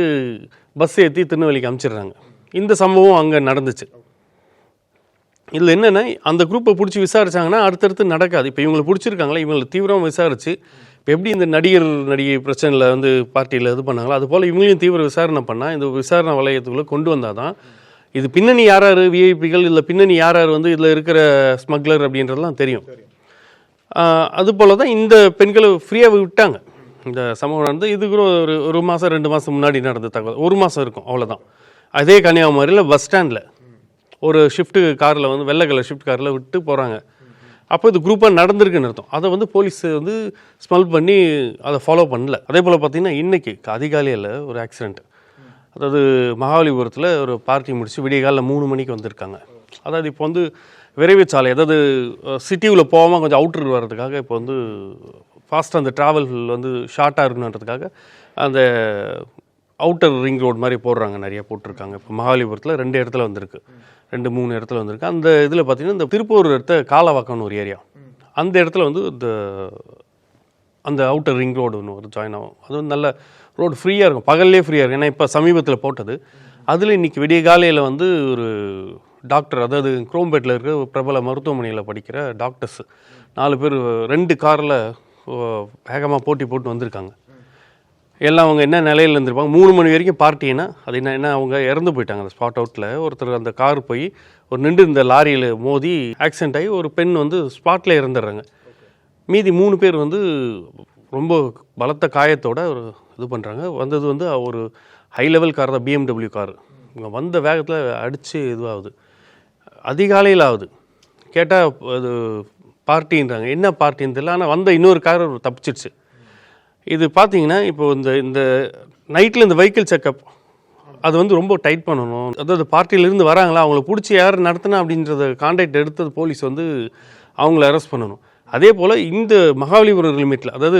பஸ் ஏற்றி திருநெல்வேலிக்கு அனுப்பிச்சிடுறாங்க. இந்த சம்பவம் அங்கே நடந்துச்சு. இதில் என்னென்னா, அந்த குரூப்பை பிடிச்சி விசாரிச்சாங்கன்னா அடுத்தடுத்து நடக்காது. இப்போ இவங்களை பிடிச்சிருக்காங்களா, இவங்களை தீவிரமாக விசாரித்து இப்போ எப்படி இந்த நடிகை பிரச்சனையில் வந்து பார்ட்டியில் இது பண்ணாங்களோ அது போல் இவங்களையும் தீவிர விசாரணை பண்ணால், இந்த விசாரணை வளையத்துக்குள்ளே கொண்டு வந்தால் தான் இது பின்னணி யார் விஐபிகள், இல்லை பின்னணி யார் வந்து இதில் இருக்கிற ஸ்மக்லர் அப்படின்றதுலாம் தெரியும். அதுபோல் தான் இந்த பெண்களை ஃப்ரீயாக விட்டாங்க. இந்த சம்பவம் நடந்து இது கூட ஒரு மாதம் 2 மாதம் முன்னாடி நடந்த தகவல், 1 மாதம் இருக்கும் அவ்வளோதான். அதே கன்னியாகுமரியில் பஸ் ஸ்டாண்டில் ஒரு ஷிஃப்ட்டு காரில் வந்து வெள்ளை கலர் ஷிஃப்ட் காரில் விட்டு போகிறாங்க. அப்போ இது குரூப்பாக நடந்திருக்குன்னு அர்த்தம். அதை வந்து போலீஸ் வந்து ஸ்மெல் பண்ணி அதை ஃபாலோ பண்ணல. அதே போல் பார்த்திங்கன்னா இன்றைக்கி அதிகாலையில் ஒரு ஆக்சிடெண்ட், அதாவது மகாபலிபுரத்தில் ஒரு பார்ட்டி முடிச்சு விடிய காலில் 3 மணிக்கு வந்திருக்காங்க. அதாவது இப்போ வந்து விரைவு சாலை, அதாவது சிட்டியில் போகாமல் கொஞ்சம் அவுட்டர் வர்றதுக்காக இப்போ வந்து ஃபாஸ்ட்டாக அந்த ட்ராவல் வந்து ஷார்ட்டாக இருக்கணுன்றதுக்காக அந்த அவுட்டர் ரிங் ரோடு மாதிரி போடுறாங்க, நிறைய போட்டிருக்காங்க. இப்போ மகாபலிபுரத்தில் 2 இடத்துல வந்திருக்கு, 2-3 இடத்துல வந்திருக்கு. அந்த இதில் பார்த்திங்கன்னா இந்த திருப்பூர் இடத்த காலவாக்கம்னு ஒரு ஏரியா, அந்த இடத்துல வந்து அந்த அவுட்டர் ரிங் ரோடு ஒன்று ஒரு ஜாயின் ஆகும். அது வந்து நல்ல ரோடு ஃப்ரீயாக இருக்கும், பகல்லே ஃப்ரீயாக இருக்கும். ஏன்னா இப்போ சமீபத்தில் போட்டது. அதில் இன்றைக்கி விடிய காலையில் வந்து ஒரு டாக்டர், அதாவது குரோம்பேட்டில் இருக்கிற ஒரு பிரபல மருத்துவமனையில் படிக்கிற டாக்டர்ஸ் 4 பேர் 2 காரில் வேகமாக போட்டு வந்திருக்காங்க. எல்லாம் அவங்க என்ன நிலையில் இருந்திருப்பாங்க, 3 மணி வரைக்கும் பார்ட்டின்னா அது என்ன அவங்க இறந்து போயிட்டாங்க அந்த ஸ்பாட் அவுட்டில். ஒருத்தர் அந்த கார் போய் ஒரு நின்று இந்த லாரியில் மோதி ஆக்சிடென்ட் ஆகி ஒரு பெண் வந்து ஸ்பாட்டில் இறந்துடுறாங்க. மீதி 3 பேர் வந்து ரொம்ப பலத்த காயத்தோட ஒரு இது பண்ணுறாங்க. வந்தது வந்து ஒரு ஹை லெவல் கார் தான், BMW கார். இங்கே வந்த வேகத்தில் அடித்து இதுவாகுது, அதிகாலையில் ஆகுது. கேட்டால் அது பார்ட்டின்றாங்க, என்ன பார்ட்டின்னு தெரியல. ஆனால் வந்த இன்னொரு கார் தப்பிச்சிடுச்சு. இது பார்த்தீங்கன்னா இப்போ இந்த நைட்டில் இந்த வெஹிக்கிள் செக்கப் அது வந்து ரொம்ப டைட் பண்ணணும். அதாவது பார்ட்டியிலேருந்து வராங்களா, அவங்கள பிடிச்சி யார் நடத்தினா அப்படின்றத கான்டாக்ட் எடுத்தது போலீஸ் வந்து அவங்கள அரெஸ்ட் பண்ணணும். அதே போல் இந்த மகாபலிபுரம் லிமிட்டில், அதாவது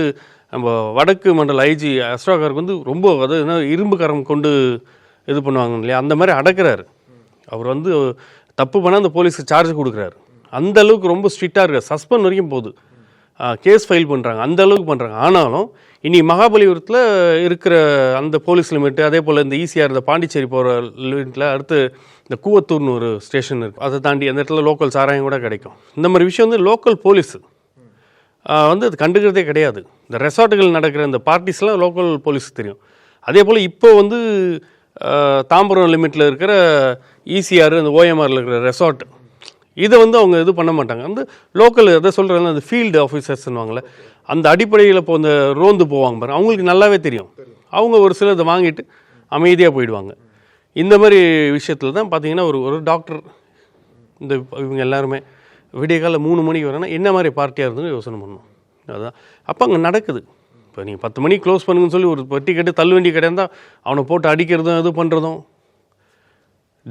நம்ம வடக்கு மண்டல ஐஜி அஸ்ராகாருக்கு வந்து ரொம்ப, அதாவது என்ன இரும்பு கரம் கொண்டு இது பண்ணுவாங்க இல்லையா, அந்த மாதிரி அடக்கிறாரு. அவர் வந்து தப்பு பண்ணால் அந்த போலீஸுக்கு சார்ஜ் கொடுக்குறாரு. அந்த அளவுக்கு ரொம்ப ஸ்ட்ரிக்டாக இருக்கார். சஸ்பெண்ட் வரைக்கும் போகுது. கேஸ் ஃபைல் பண்ணுறாங்க, அந்த அளவுக்கு பண்ணுறாங்க. ஆனாலும் இனி மகாபலிபுரத்தில் இருக்கிற அந்த போலீஸ் லிமிட்டு, அதே போல் இந்த ஈசிஆர் இந்த பாண்டிச்சேரி போகிற லிமிட்டில் அடுத்து இந்த கூவத்தூர்னு ஒரு ஸ்டேஷன் இருக்குது, அதை தாண்டி அந்த இடத்துல லோக்கல் சாராயம் கூட கிடைக்கும். இந்த மாதிரி விஷயம் வந்து லோக்கல் போலீஸு வந்து அது கண்டுக்கிறதே கிடையாது. இந்த ரெசார்ட்டுகள் நடக்கிற இந்த பார்ட்டிஸ்லாம் லோக்கல் போலீஸுக்கு தெரியும். அதே போல் இப்போ வந்து தாம்பரம் லிமிட்டில் இருக்கிற ஈசிஆர் அந்த ஓஎம்ஆரில் இருக்கிற ரெசார்ட், இதை வந்து அவங்க இது பண்ண மாட்டாங்க. வந்து லோக்கல் எதை சொல்கிறாங்க, அந்த ஃபீல்டு ஆஃபீஸர்ஸ்னுவாங்களே, அந்த அடிப்படையில் இப்போ இந்த ரோந்து போவாங்க பாருங்க, அவங்களுக்கு நல்லாவே தெரியும். அவங்க ஒரு சில இதை வாங்கிட்டு அமைதியாக போயிடுவாங்க. இந்த மாதிரி விஷயத்தில் தான் பார்த்தீங்கன்னா ஒரு டாக்டர் இந்த இவங்க எல்லாருமே விடிய காலையில் 3 மணிக்கு வரேன்னா என்ன மாதிரி பார்ட்டியாக இருந்ததுன்னு யோசனை பண்ணணும். அதுதான் அப்போ அங்கே நடக்குது. இப்போ நீங்கள் 10 மணிக்கு க்ளோஸ் பண்ணுங்கன்னு சொல்லி ஒரு பெட்டி கட்டு தள்ளுவண்டி கடை இருந்தால் அவனை போட்டு அடிக்கிறதும் இது பண்ணுறதும்,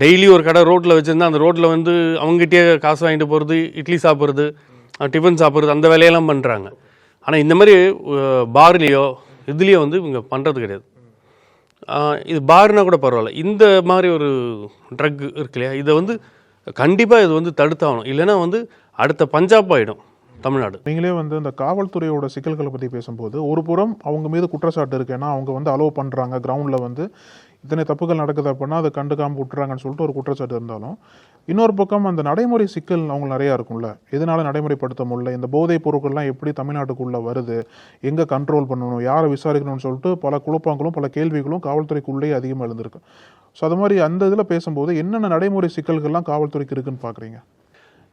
டெய்லி ஒரு கடை ரோட்டில் வச்சுருந்தா அந்த ரோட்டில் வந்து அவங்ககிட்டயே காசு வாங்கிட்டு போகிறது, இட்லி சாப்பிட்றது, டிஃபன் சாப்பிட்றது, அந்த வேலையெல்லாம் பண்ணுறாங்க. ஆனால் இந்த மாதிரி பார்லேயோ இதுலேயோ வந்து இவங்க பண்ணுறது கிடையாது. இது பார்னா கூட பரவாயில்ல, இந்த மாதிரி ஒரு ட்ரக் இருக்கு இல்லையா, இதை வந்து கண்டிப்பாக இது வந்து தடுத்தாகணும். இல்லைன்னா வந்து அடுத்த பஞ்சாப் ஆகிடும் தமிழ்நாடு. நீங்களே வந்து இந்த காவல்துறையோட சிக்கல்களை பற்றி பேசும்போது ஒரு புறம் அவங்க மீது குற்றச்சாட்டு இருக்கு, ஏன்னா அவங்க வந்து அலோவ் பண்ணுறாங்க, கிரவுண்டில் வந்து இத்தனை தப்புகள் நடக்குது அப்படின்னா அதை கண்டுக்காமல் விட்டுறாங்கன்னு சொல்லிட்டு ஒரு குற்றச்சாட்டு இருந்தாலும், இன்னொரு பக்கம் அந்த நடைமுறை சிக்கல் அவங்க நிறையா இருக்கும்ல. எதனால நடைமுறைப்படுத்த முடியல, இந்த போதைப் பொருட்கள்லாம் எப்படி தமிழ்நாட்டுக்குள்ளே வருது, எங்கே கண்ட்ரோல் பண்ணணும், யாரை விசாரிக்கணும்னு சொல்லிட்டு பல குழப்பங்களும் பல கேள்விகளும் காவல்துறைக்குள்ளேயே அதிகமாக எழுந்திருக்கு. ஸோ அது மாதிரி அந்த இதில் பேசும்போது என்னென்ன நடைமுறை சிக்கல்கள்லாம் காவல்துறைக்கு இருக்குன்னு பார்க்குறீங்க?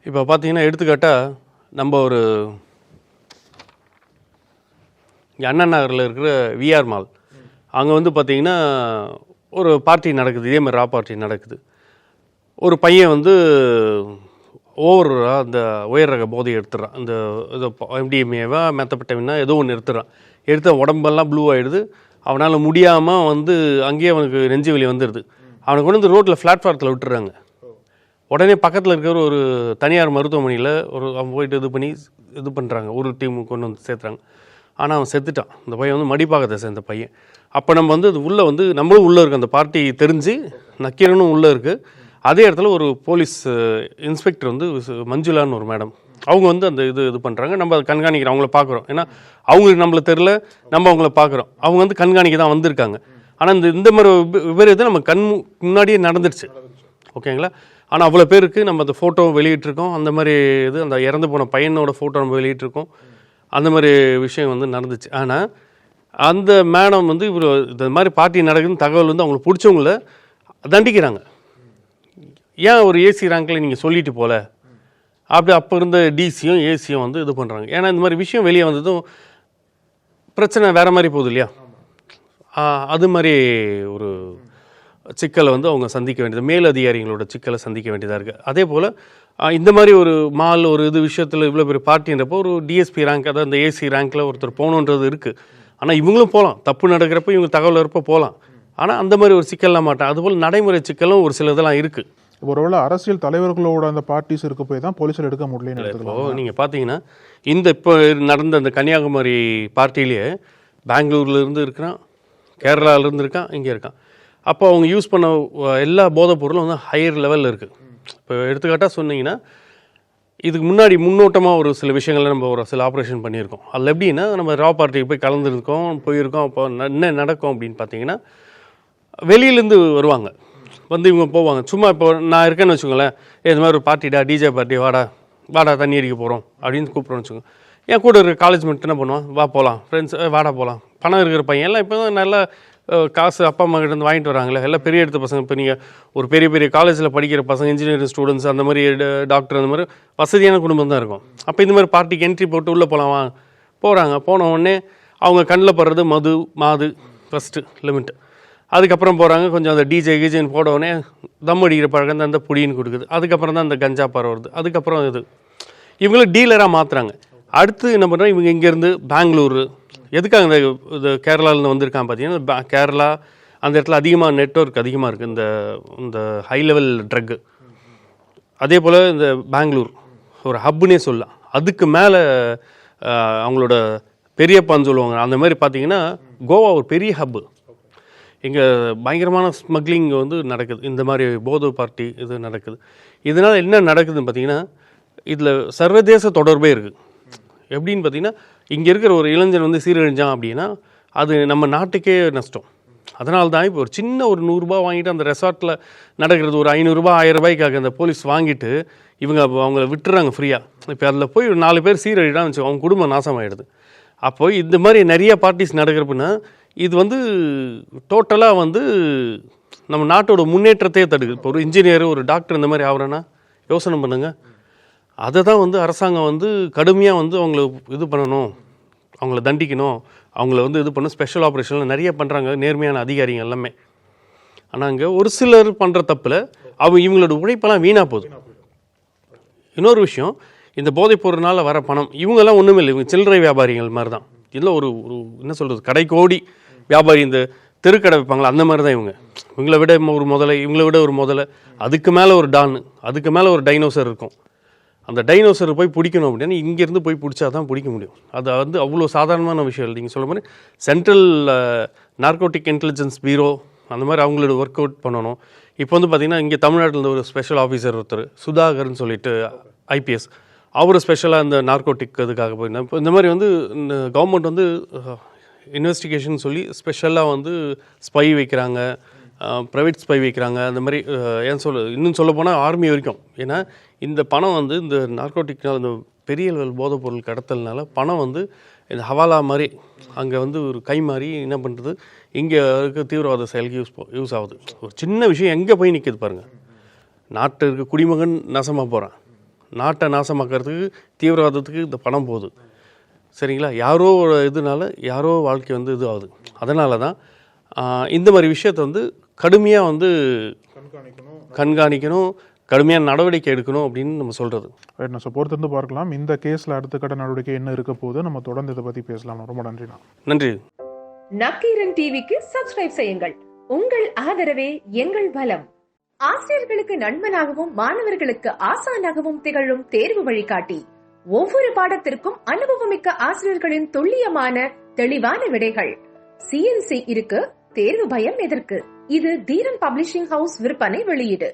இப்போ பார்த்தீங்கன்னா எடுத்துக்காட்டால் நம்ம ஒரு அண்ணா நகரில் இருக்கிற விஆர் மால், அங்கே வந்து பார்த்திங்கன்னா ஒரு பார்ட்டி நடக்குது, இதே மாதிரி ரா பார்ட்டி நடக்குது. ஒரு பையன் வந்து அந்த உயர் ரக போதையை எடுத்துடுறான், இந்த இது எம்டிஎம்ஏவா மெத்தப்பட்டவனா ஏதோ ஒன்று எடுத்த உடம்பெல்லாம் ப்ளூ ஆகிடுது. அவனால் முடியாமல் வந்து அங்கேயே அவனுக்கு நெஞ்சு வலி வந்துடுது. அவனை கொண்டு வந்து ரோட்டில் பிளாட்ஃபாரத்தில் விட்டுறாங்க. உடனே பக்கத்தில் இருக்கிற ஒரு தனியார் மருத்துவமனையில் அவன் போயிட்டு இது பண்ணுறாங்க, ஒரு டீம் கொண்டு வந்து சேர்த்துறாங்க. ஆனால் அவன் செத்துட்டான். அந்த பையன் வந்து மடிப்பாக்கத்தை சேர்ந்த பையன். அப்போ நம்ம வந்து அது உள்ளே வந்து நம்மளும் உள்ளே இருக்குது, அந்த பார்ட்டி தெரிஞ்சு நக்கீரனும் உள்ளே இருக்குது. அதே இடத்துல ஒரு போலீஸ் இன்ஸ்பெக்டர் வந்து மஞ்சுளான்னு ஒரு மேடம், அவங்க வந்து அந்த இது பண்ணுறாங்க. நம்ம அதை கண்காணிக்கிறோம், அவங்கள பார்க்குறோம். ஏன்னா அவங்களுக்கு நம்மள தெரில, நம்ம அவங்கள பார்க்குறோம். அவங்க வந்து கண்காணிக்க தான் வந்திருக்காங்க. ஆனால் இந்த மாதிரி விபரீதம் நம்ம முன்னாடியே நடந்துருச்சு, ஓகேங்களா. ஆனால் அவ்வளோ பேருக்கு நம்ம அந்த ஃபோட்டோ வெளியிட்டிருக்கோம். அந்த மாதிரி அந்த இறந்து போன பையனோட ஃபோட்டோ நம்ம வெளியிட்டிருக்கோம். அந்த மாதிரி விஷயம் வந்து நடந்துச்சு. ஆனால் அந்த மேடம் வந்து இவர் இந்த மாதிரி பார்ட்டி நடக்குதுன்னு தகவல் வந்து அவங்களுக்கு பிடிச்சவங்கள தண்டிக்கிறாங்க. ஏன் ஒரு ஏசி ரேங்கில் நீங்கள் சொல்லிட்டு போல, அப்போ இருந்த டிசியும் ஏசியும் வந்து இது பண்ணுறாங்க. ஏன்னா இந்த மாதிரி விஷயம் வெளியே வந்ததும் பிரச்சனை வேறு மாதிரி போகுது இல்லையா. அது மாதிரி ஒரு சிக்கலை வந்து அவங்க சந்திக்க வேண்டியது, மேல் அதிகாரிகளோட சிக்கலை சந்திக்க வேண்டியதாக இருக்குது. அதே போல் இந்த மாதிரி ஒரு மால் ஒரு விஷயத்தில் இவ்வளோ பெரிய பார்ட்டின்றப்போ ஒரு டிஎஸ்பி ரேங்க், அதாவது அந்த ஏசி ரேங்க்கில் ஒருத்தர் போகணுன்றது இருக்குது. ஆனால் இவங்களும் போகலாம், தப்பு நடக்கிறப்ப இவங்க தகவல் இருப்போ போகலாம். ஆனால் அந்த மாதிரி ஒரு சிக்கல்லாம் மாட்டேன். அதுபோல் நடைமுறை சிக்கலும் ஒரு சில இதெல்லாம் இருக்குது. ஒருவேளை அரசியல் தலைவர்களோட அந்த பார்ட்டிஸ் இருக்க போய் தான் போலீஸில் எடுக்க முடியல. இப்போ நீங்கள் பார்த்தீங்கன்னா இப்போ நடந்த அந்த கன்னியாகுமரி பார்ட்டிலேயே பெங்களூர்லேருந்து இருக்கிறான், கேரளாவிலேருந்து இருக்கான், இங்கே இருக்கான். அப்போ அவங்க யூஸ் பண்ண எல்லா போதைப் பொருளும் வந்து ஹையர் லெவலில் இருக்குது. இப்போ எடுத்துக்காட்டாக சொன்னீங்கன்னா இதுக்கு முன்னாடி முன்னோட்டமாக ஒரு சில விஷயங்களை நம்ம ஒரு சில ஆப்ரேஷன் பண்ணியிருக்கோம். அதில் எப்படின்னா நம்ம ரா பார்ட்டிக்கு போய் போயிருக்கோம். அப்போ என்ன நடக்கும் அப்படின்னு பார்த்தீங்கன்னா, வெளியிலேருந்து வருவாங்க, வந்து இவங்க போவாங்க. சும்மா இப்போ நான் இருக்கேன்னு வச்சுக்கோங்களேன், இது மாதிரி ஒரு பார்ட்டிடா, டிஜே பார்ட்டி, வாடா தண்ணி அடிக்க போகிறோம் அப்படின்னு கூப்பிட்றோன்னு வச்சுக்கோங்க. என் கூட இருக்கிற காலேஜ் மட்டும் என்ன பண்ணுவான், வா போகலாம் ஃப்ரெண்ட்ஸ், வாடா போகலாம். பணம் இருக்கிற பையன் எல்லாம் இப்போ தான் நல்லா காசு அப்பா அம்மா கிட்ட வந்து வாங்கிட்டு வராங்களே, எல்லாம் பெரிய எடுத்த பசங்க. இப்போ நீங்கள் ஒரு பெரிய காலேஜில் படிக்கிற பசங்க, இன்ஜினியரிங் ஸ்டூடெண்ட்ஸ், அந்த மாதிரி டாக்டர், அந்த மாதிரி வசதியான குடும்பம் தான் இருக்கும். அப்போ இந்த மாதிரி பார்ட்டிக்கு என்ட்ரி போட்டு உள்ளே போகலாம் போகிறாங்க. போன உடனே அவங்க கண்ணில் படுறது மாது ஃபஸ்ட்டு லிமிட்டு. அதுக்கப்புறம் போகிறாங்க, கொஞ்சம் அந்த டிஜேன்னு போட உடனே தம் அடிக்கிற பழக்கம் தான் அந்த புடின்னு கொடுக்குது. அதுக்கப்புறம் தான் அந்த கஞ்சா பரவுறது. அதுக்கப்புறம் இவங்களும் டீலராக மாற்றுறாங்க. அடுத்து என்ன பண்ணுறாங்க, இவங்க இங்கேருந்து பெங்களூரு, எதுக்காக இந்த கேரளாவிலேருந்து வந்திருக்காங்க பார்த்தீங்கன்னா, கேரளா அந்த இடத்துல அதிகமாக நெட்வொர்க் அதிகமாக இருக்குது இந்த ஹை லெவல் ட்ரக்கு. அதே போல் இந்த பெங்களூர் ஒரு ஹப்புன்னே சொல்லலாம். அதுக்கு மேலே அவங்களோட பெரியப்பான்னு சொல்லுவாங்க. அந்த மாதிரி பார்த்தீங்கன்னா கோவா ஒரு பெரிய ஹப்பு. இங்கே பயங்கரமான ஸ்மக்லிங் வந்து நடக்குது, இந்த மாதிரி போதை பார்ட்டி நடக்குது. இதனால் என்ன நடக்குதுன்னு பார்த்தீங்கன்னா, இதில் சர்வதேச தொடர்பே இருக்குது. எப்படின்னு பார்த்தீங்கன்னா, இங்கே இருக்கிற ஒரு இளைஞன் வந்து சீரழிஞ்சான் அப்படின்னா அது நம்ம நாட்டுக்கே நஷ்டம். அதனால தான் இப்போ ஒரு சின்ன ஒரு 100 ரூபா வாங்கிட்டு அந்த ரெசார்ட்டில் நடக்கிறது ஒரு 500 ரூபா 1000 ரூபாய்க்காக அந்த போலீஸ் வாங்கிட்டு இவங்க அவங்கள விட்டுறாங்க ஃப்ரீயாக. இப்போ அதில் போய் ஒரு 4 பேர் சீரழிடான்னு வச்சு அவங்க குடும்பம் நாசமாகிடுது. அப்போ இந்த மாதிரி நிறைய பார்ட்டிஸ் நடக்கிறப்பன்னா இது வந்து டோட்டலாக வந்து நம்ம நாட்டோட முன்னேற்றத்தையே தடுக்குது. இப்போ ஒரு இன்ஜினியர் ஒரு டாக்டர் இந்த மாதிரி ஆகிறேன்னா யோசனை பண்ணுங்க. அதை தான் வந்து அரசாங்கம் வந்து கடுமையாக வந்து அவங்கள இது பண்ணணும், அவங்கள தண்டிக்கணும், அவங்கள வந்து இது பண்ண ஸ்பெஷல் ஆப்ரேஷனில் நிறைய பண்ணுறாங்க நேர்மையான அதிகாரிகள் எல்லாமே. ஆனால் அங்கே ஒரு சிலர் பண்ணுற தப்பில் இவங்களோட உழைப்பெல்லாம் வீணாக போகுது. இன்னொரு விஷயம், இந்த போதைப் பொருள்னால வர பணம் இவங்கெல்லாம் ஒன்றுமே இல்லை, இவங்க சில்லறை வியாபாரிகள் மாதிரி தான். இதில் ஒரு என்ன சொல்கிறது, கடைக்கோடி வியாபாரி, இந்த தெருக்கடை வைப்பாங்களா அந்த மாதிரி தான் இவங்க. இவங்களை விட ஒரு முதலை, இவங்களை விட ஒரு முதலை, அதுக்கு மேலே ஒரு டான்னு, அதுக்கு மேலே ஒரு டைனோசர் இருக்கும். அந்த டைனோசரை போய் பிடிக்கணும் அப்படின்னா இங்கேருந்து போய் பிடிச்சா தான் பிடிக்க முடியும். அது வந்து அவ்வளோ சாதாரணமான விஷயம் இல்லை. நீங்கள் சொல்ல மாதிரி சென்ட்ரல் நார்கோட்டிக் இன்டெலிஜென்ஸ் பியூரோ அந்த மாதிரி அவங்களோட ஒர்க் அவுட் பண்ணணும். இப்போ வந்து பார்த்திங்கன்னா இங்கே தமிழ்நாட்டில் ஒரு ஸ்பெஷல் ஆஃபீஸர் ஒருத்தர் சுதாகர்னு சொல்லிட்டு ஐபிஎஸ், அவர் ஸ்பெஷலாக இந்த நார்கோட்டிக் இதுக்காக போயிருந்தேன். இப்போ இந்த மாதிரி வந்து இந்த கவர்மெண்ட் வந்து இன்வெஸ்டிகேஷன் சொல்லி ஸ்பெஷலாக வந்து ஸ்பை வைக்கிறாங்க, ப்ரைவேட் ஸ்பை வைக்கிறாங்க. அந்த மாதிரி இன்னும் சொல்ல போனால் ஆர்மி வரைக்கும். ஏன்னா இந்த பணம் வந்து இந்த நார்கோட்டிக்னால் இந்த பெரிய லெவல் போதைப் பொருள் கடத்தல்னால பணம் வந்து இந்த ஹவாலா மாதிரி அங்கே வந்து ஒரு கை மாதிரி என்ன பண்ணுறது, இங்கே இருக்க தீவிரவாத செயலுக்கு யூஸ் ஆகுது. ஒரு சின்ன விஷயம் எங்கே போய் நிற்கிது பாருங்கள். நாட்டு இருக்க குடிமகன் நாசமாக போகிறான், நாட்டை நாசமாக்கிறதுக்கு தீவிரவாதத்துக்கு இந்த பணம் போகுது. சரிங்களா? யாரோ இதனால யாரோ வாழ்க்கை வந்து இது ஆகுது. அதனால தான் இந்த மாதிரி விஷயத்தை வந்து கடுமையாக வந்து கண்காணிக்கணும், கடுமையான நடவடிக்கை எடுக்கணும் அப்படின்னு நம்ம சொல்கிறது. ரைட், ஸோ பொறுத்திருந்து பார்க்கலாம் இந்த கேஸில் அடுத்த கட்ட நடவடிக்கை என்ன இருக்க போது. நம்ம தொடர்ந்து இதை பற்றி பேசலாம். ரொம்ப நன்றிண்ணா. நன்றி. நக்கீரன் டிவிக்கு சப்ஸ்கிரைப் செய்யுங்கள். உங்கள் ஆதரவே எங்கள் பலம். ஆசிரியர்களுக்கு நண்பனாகவும் மாணவர்களுக்கு ஆசானாகவும் திகழும் தேர்வு வழிகாட்டி. ஒவ்வொரு பாடத்திற்கும் அனுபவமிக்க ஆசிரியர்களின் துல்லியமான தெளிவான விடைகள். CNC இருக்கு, தேர்வு பயம் எதற்கு? இது தீரன் பப்ளிஷிங் ஹவுஸ் விற்பனை வெளியீடு.